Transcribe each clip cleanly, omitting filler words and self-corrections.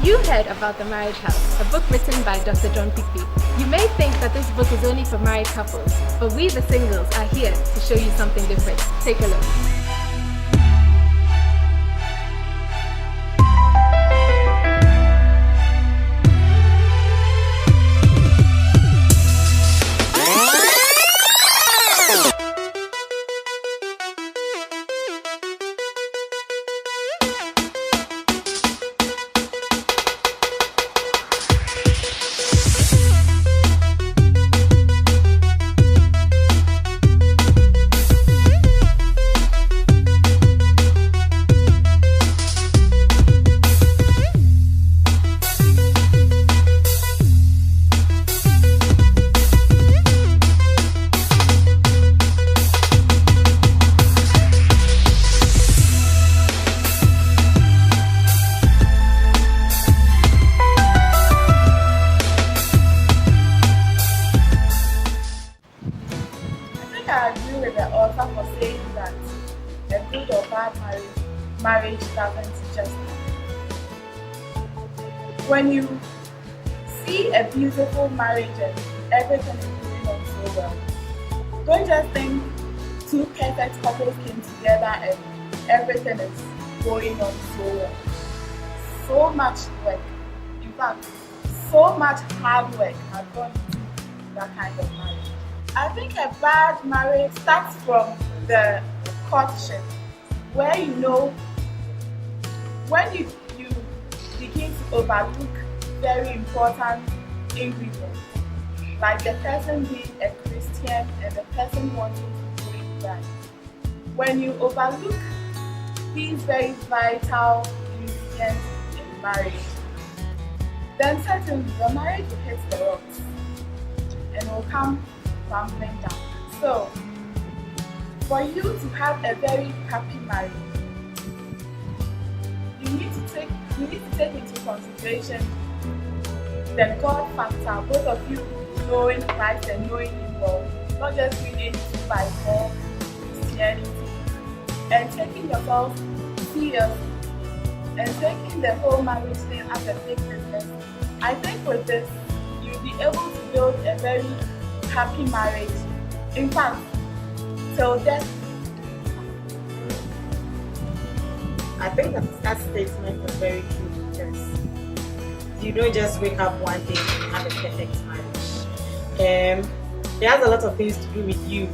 You heard about The Marriage House, a book written by Dr. John Kpikpi. You may think that this book is only for married couples, but we the singles are here to show you something different. Take a look. I agree with the author for saying that a good or bad marriage doesn't just happen. When you see a beautiful marriage and everything is going on so well, don't just think two perfect couples came together and everything is going on so well. So much work, in fact, so much hard work has gone into that kind of marriage. I think a bad marriage starts from the courtship, where when you begin to overlook very important ingredients, like the person being a Christian and the person wanting to do it right. When you overlook these very vital ingredients in marriage, then certainly the marriage will hit the rocks and will come crumbling down. So, for you to have a very happy marriage, you need to take into consideration the God factor, both of you knowing Christ and knowing Him well, not just doing any 2x4 Christianity, and taking yourself serious and taking the whole marriage thing as a big business. I think with this, you'll be able to build a very happy marriage, in fact, till death. I think that statement was very true, because you don't just wake up one day and have a perfect marriage. It has a lot of things to do with you,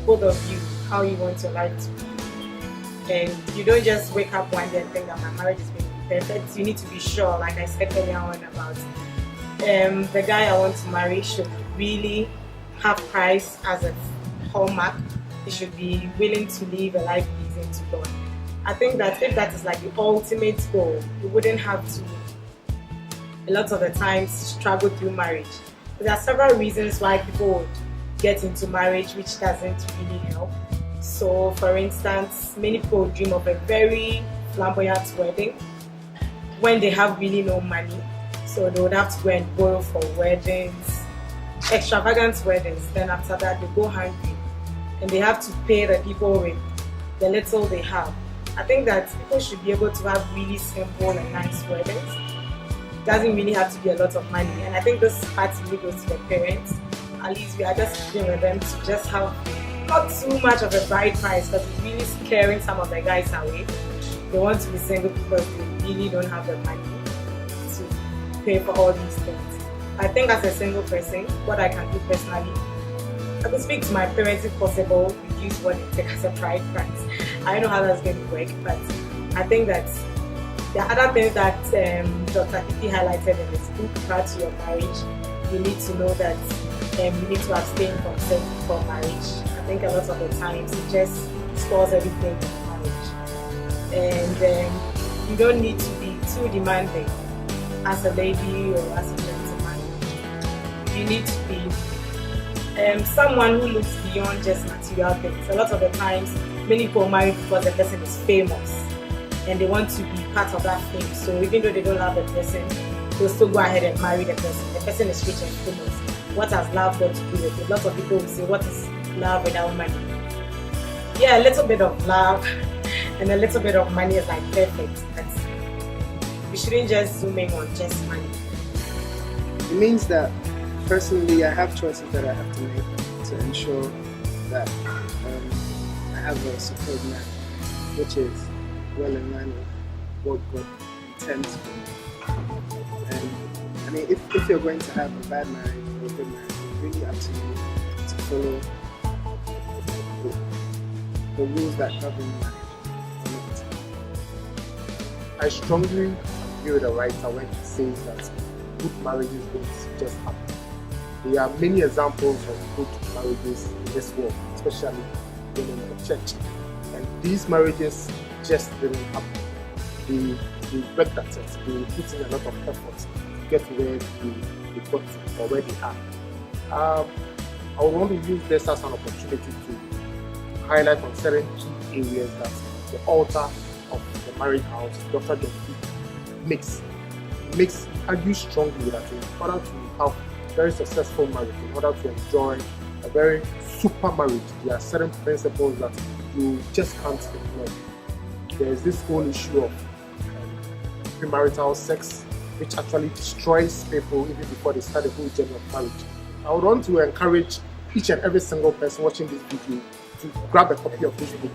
both of you, how you want your life to be. And you don't just wake up one day and think that my marriage is going to be perfect. You need to be sure, like I said earlier on, about the guy I want to marry should really have Christ as a hallmark. He should be willing to live a life pleasing to God. I think that if that is like the ultimate goal, you wouldn't have to, a lot of the times, struggle through marriage. There are several reasons why people would get into marriage which doesn't really help. So, for instance, many people dream of a very flamboyant wedding when they have really no money. So they would have to go and borrow for weddings, extravagant weddings. Then after that, they go hungry and they have to pay the people with the little they have. I think that people should be able to have really simple and nice weddings. It doesn't really have to be a lot of money. And I think this part really goes to the parents. At least we are just dealing with them to just have not too much of a bride price, because it's really scaring some of the guys away. They want to be single because they really don't have the money to pay for all these things. I think as a single person, what I can do personally, I can speak to my parents if possible, reduce what they take as a bride price. I don't know how that's going to work, but I think that there are other things that Dr. Kpikpi highlighted in his book. Prior to your marriage, you need to know that you need to abstain from sex before marriage. I think a lot of the times it just spoils everything in marriage. And you don't need to be too demanding as a lady or as a gentleman. You need to be someone who looks beyond just material things. A lot of the times, many people marry because the person is famous and they want to be part of that fame. So even though they don't love the person, they'll still go ahead and marry the person. The person is rich and famous. What has love got to do with it? A lot of people will say, what is love without money? Yeah, a little bit of love and a little bit of money is like perfect. But we shouldn't just zoom in on just money? It means that personally I have choices that I have to make to ensure that I have a superb marriage, which is well in line with what God intends for me. And I mean, if you're going to have a bad marriage or a good marriage, it's really up to you to follow the rules that govern marriage. I strongly agree with the writer when he says that good marriages don't just happen. There are many examples of good marriages in this world, especially in the church. And these marriages just didn't happen. They worked at it. They put in a lot of effort to get where they got to or where they are. I would want to use this as an opportunity to highlight on certain key areas that the altar of the marriage house, Dr. John Kpikpi, argues strongly that in order to have a very successful marriage, in order to enjoy a very super marriage, there are certain principles that you just can't ignore. There is this whole issue of premarital sex, which actually destroys people even before they start the whole journey of marriage. I would want to encourage each and every single person watching this video to grab a copy of this book.